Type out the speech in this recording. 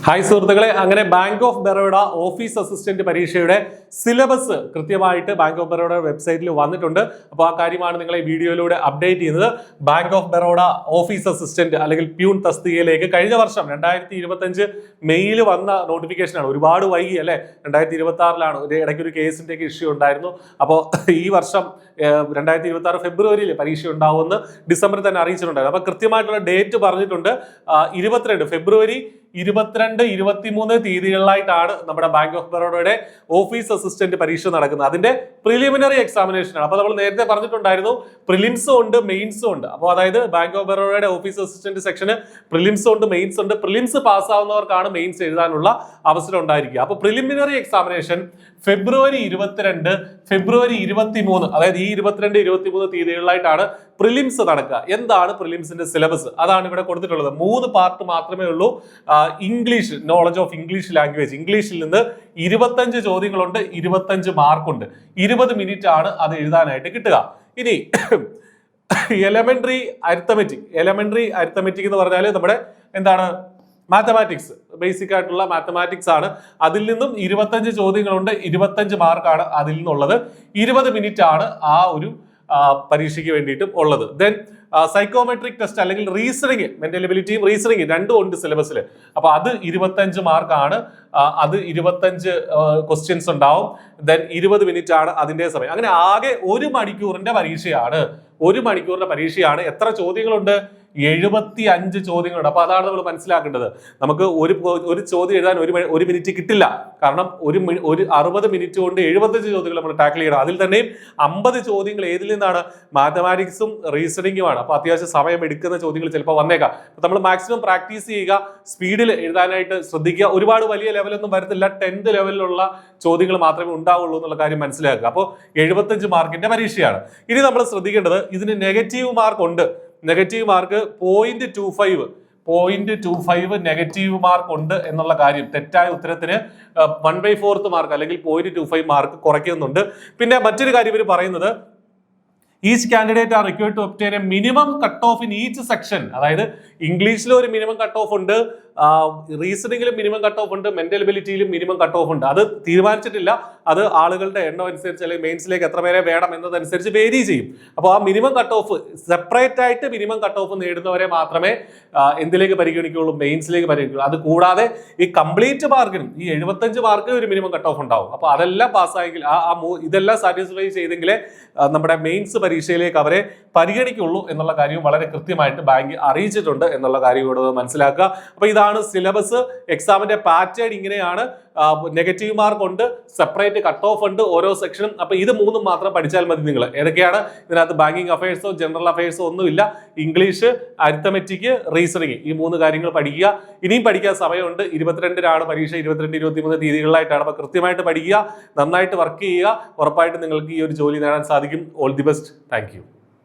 Hi സുഹൃത്തുക്കളെ, അങ്ങനെ bank of Baroda office assistant പരീക്ഷയുടെ സിലബസ് കൃത്യമായിട്ട് ബാങ്ക് ഓഫ് ബറോഡ വെബ്സൈറ്റിൽ വന്നിട്ടുണ്ട്. അപ്പോൾ ആ കാര്യമാണ് നിങ്ങളെ വീഡിയോയിലൂടെ അപ്ഡേറ്റ് ചെയ്യുന്നത്. Bank of Baroda office assistant അല്ലെങ്കിൽ പ്യൂൺ തസ്തികയിലേക്ക് കഴിഞ്ഞ വർഷം 2025 മെയ്യിൽ വന്ന നോട്ടിഫിക്കേഷനാണ്. ഒരുപാട് വൈകി അല്ലെ, 2026 ഇടയ്ക്ക് ഒരു കേസിന്റെ ഇഷ്യൂ ഉണ്ടായിരുന്നു. അപ്പോൾ ഈ വർഷം 2026 ഫെബ്രുവരിയിൽ പരീക്ഷ ഉണ്ടാവുമെന്ന് ഡിസംബറിൽ തന്നെ അറിയിച്ചിട്ടുണ്ടായിരുന്നു. അപ്പൊ കൃത്യമായിട്ടുള്ള ഡേറ്റ് പറഞ്ഞിട്ടുണ്ട്. 22 ഫെബ്രുവരി 22, 23 തീയതികളിലായിട്ടാണ് നമ്മുടെ ബാങ്ക് ഓഫ് ബറോഡയുടെ ഓഫീസ് അസിസ്റ്റന്റ് പരീക്ഷ നടക്കുന്നത്. അതിന്റെ പ്രിലിമിനറി എക്സാമിനേഷൻ ആണ്. അപ്പൊ നമ്മൾ നേരത്തെ പറഞ്ഞിട്ടുണ്ടായിരുന്നു പ്രിലിംസും ഉണ്ട് മെയിൻസും ഉണ്ട്. അപ്പോൾ അതായത് ബാങ്ക് ഓഫ് ബറോഡയുടെ ഓഫീസ് അസിസ്റ്റന്റ് സെക്ഷന് പ്രിലിംസും ഉണ്ട് മെയിൻസ് ഉണ്ട്. പ്രിലിംസ് പാസ്സാവുന്നവർക്കാണ് മെയിൻസ് എഴുതാനുള്ള അവസരം ഉണ്ടായിരിക്കുക. അപ്പൊ പ്രിലിമിനറി എക്സാമിനേഷൻ ഫെബ്രുവരി 22, ഫെബ്രുവരി 23, അതായത് ഈ 22, 23 തീയതികളിലായിട്ടാണ് പ്രിലിംസ് നടക്കുക. എന്താണ് പ്രിലിംസിന്റെ സിലബസ്? അതാണ് ഇവിടെ കൊടുത്തിട്ടുള്ളത്. 3 പാർട്ട് മാത്രമേ ഉള്ളൂ. English, knowledge of English language, ഇംഗ്ലീഷിൽ നിന്ന് 25 ചോദ്യങ്ങളുണ്ട്, 25 മാർക്കുണ്ട്, 20 മിനിറ്റ് ആണ് അത് എഴുതാനായിട്ട് കിട്ടുക. ഇനി എലമെന്ററി അരിത്തമെറ്റിക് എന്ന് പറഞ്ഞാൽ നമ്മുടെ എന്താണ്, മാത്തമാറ്റിക്സ്, ബേസിക് ആയിട്ടുള്ള മാത്തമാറ്റിക്സ് ആണ്. അതിൽ നിന്നും 25 ചോദ്യങ്ങളുണ്ട്, 25 മാർക്കാണ് അതിൽ നിന്നുള്ളത്. 20 മിനിറ്റ് ആണ് ആ ഒരു പരീക്ഷയ്ക്ക് വേണ്ടിയിട്ടും ഉള്ളത്. ദെൻ സൈക്കോമെട്രിക് ടെസ്റ്റ് അല്ലെങ്കിൽ റീസണിങ്, മെന്റൽ എബിലിറ്റിയും റീസണിങ് രണ്ടും ഉണ്ട് സിലബസിൽ. അപ്പൊ അത് 25 മാർക്കാണ്. അത് 25 ക്വസ്റ്റ്യൻസ് ഉണ്ടാവും. ദെൻ 20 മിനിറ്റ് ആണ് അതിന്റെ സമയം. അങ്ങനെ ആകെ 1 മണിക്കൂറിന്റെ പരീക്ഷയാണ്. 1 മണിക്കൂറിന്റെ പരീക്ഷയാണ്. എത്ര ചോദ്യങ്ങളുണ്ട്? 75 ചോദ്യങ്ങളുണ്ട്. അപ്പൊ അതാണ് നമ്മൾ മനസ്സിലാക്കേണ്ടത്. നമുക്ക് ഒരു ചോദ്യം എഴുതാൻ ഒരു മിനിറ്റ് കിട്ടില്ല. കാരണം ഒരു 60 മിനിറ്റ് കൊണ്ട് 75 ചോദ്യങ്ങൾ നമ്മൾ ടാക്കിൾ ചെയ്യണം. അതിൽ തന്നെയും 50 ചോദ്യങ്ങൾ ഏതിൽ നിന്നാണ്? മാത്തമാറ്റിക്സും റീസണിങ്ങുമാണ്. അപ്പൊ അത്യാവശ്യം സമയം എടുക്കുന്ന ചോദ്യങ്ങൾ ചിലപ്പോൾ വന്നേക്കാം. നമ്മൾ മാക്സിമം പ്രാക്ടീസ് ചെയ്യുക, സ്പീഡിൽ എഴുതാനായിട്ട് ശ്രദ്ധിക്കുക. ഒരുപാട് വലിയ ലെവലൊന്നും വരത്തില്ല, 10th ലെവലിലുള്ള ചോദ്യങ്ങൾ മാത്രമേ ഉണ്ടാവുള്ളൂ എന്നുള്ള കാര്യം മനസ്സിലാക്കുക. അപ്പോൾ 75 മാർക്കിന്റെ പരീക്ഷയാണ്. ഇനി നമ്മൾ ശ്രദ്ധിക്കേണ്ടത്, ഇതിന് നെഗറ്റീവ് മാർക്ക് ഉണ്ട്. നെഗറ്റീവ് മാർക്ക് 0.25 നെഗറ്റീവ് മാർക്ക് ഉണ്ട് എന്നുള്ള കാര്യം. തെറ്റായ ഉത്തരത്തിന് 1/4 മാർക്ക് അല്ലെങ്കിൽ 0.25 മാർക്ക് കുറയ്ക്കുന്നുണ്ട്. പിന്നെ മറ്റൊരു കാര്യം ഇവർ പറയുന്നത്, each candidate are required to obtain a minimum cut off in each section. അതായത് ഇംഗ്ലീഷിൽ ഒരു മിനിമം കട്ട് ഓഫ് ഉണ്ട്, റീസണിങ്ങിലും മിനിമം കട്ട് ഓഫ് ഉണ്ട്, മെന്റൽ എബിലിറ്റിയിലും മിനിമം കട്ട് ഓഫ് ഉണ്ട്. അത് തീരുമാനിച്ചിട്ടില്ല. അത് ആളുകളുടെ എണ്ണം അനുസരിച്ച് അല്ലെങ്കിൽ മെയിൻസിലേക്ക് എത്ര പേരെ വേണം എന്നതനുസരിച്ച് വേരി ചെയ്യും. അപ്പോൾ ആ മിനിമം കട്ട് ഓഫ് സെപ്പറേറ്റ് ആയിട്ട് മിനിമം കട്ട് ഓഫ് നേടുന്നവരെ മാത്രമേ എന്തിലേക്ക് പരിഗണിക്കുകയുള്ളൂ? മെയിൻസിലേക്ക് പരിഗണിക്കുള്ളൂ. അത് കൂടാതെ ഈ കംപ്ലീറ്റ് മാർക്കിനും ഈ 75 മാർക്കിന് ഒരു മിനിമം കട്ട് ഓഫ് ഉണ്ടാവും. അപ്പോൾ അതെല്ലാം പാസ്സായെങ്കിൽ ഇതെല്ലാം സാറ്റിസ്ഫൈ ചെയ്തെങ്കിലേ നമ്മുടെ മെയിൻസ് പരീക്ഷയിലേക്ക് അവരെ പരിഗണിക്കുള്ളൂ എന്നുള്ള കാര്യം വളരെ കൃത്യമായിട്ട് ബാങ്ക് അറിയിച്ചിട്ടുണ്ട് എന്നുള്ള കാര്യം കൂടെ മനസ്സിലാക്കുക. അപ്പൊ ഇതാണ് സിലബസ്. എക്സാമിന്റെ പാറ്റേൺ ഇങ്ങനെയാണ്. നെഗറ്റീവ് മാർക്ക് ഉണ്ട്, സെപ്പറേറ്റ് കട്ട് ഓഫ് ഉണ്ട് ഓരോ സെക്ഷനും. അപ്പൊ ഇത് 3 മാത്രം പഠിച്ചാൽ മതി. നിങ്ങൾ ഏതൊക്കെയാണ് ഇതിനകത്ത്? ബാങ്കിങ് അഫയേഴ്സോ ജനറൽ അഫയേഴ്സോ ഒന്നുമില്ല. ഇംഗ്ലീഷ്, അരിത്തമെറ്റിക്, റീസണിങ്, ഈ 3 കാര്യങ്ങൾ പഠിക്കുക. ഇനിയും പഠിക്കാൻ സമയമുണ്ട്. 22-നാണ് പരീക്ഷ. 22, 23 തീയതികളിലായിട്ടാണ്. അപ്പൊ കൃത്യമായിട്ട് പഠിക്കുക, നന്നായിട്ട് വർക്ക് ചെയ്യുക. ഉറപ്പായിട്ട് നിങ്ങൾക്ക് ഈ ഒരു ജോലി നേടാൻ സാധിക്കും. All the best. Thank you.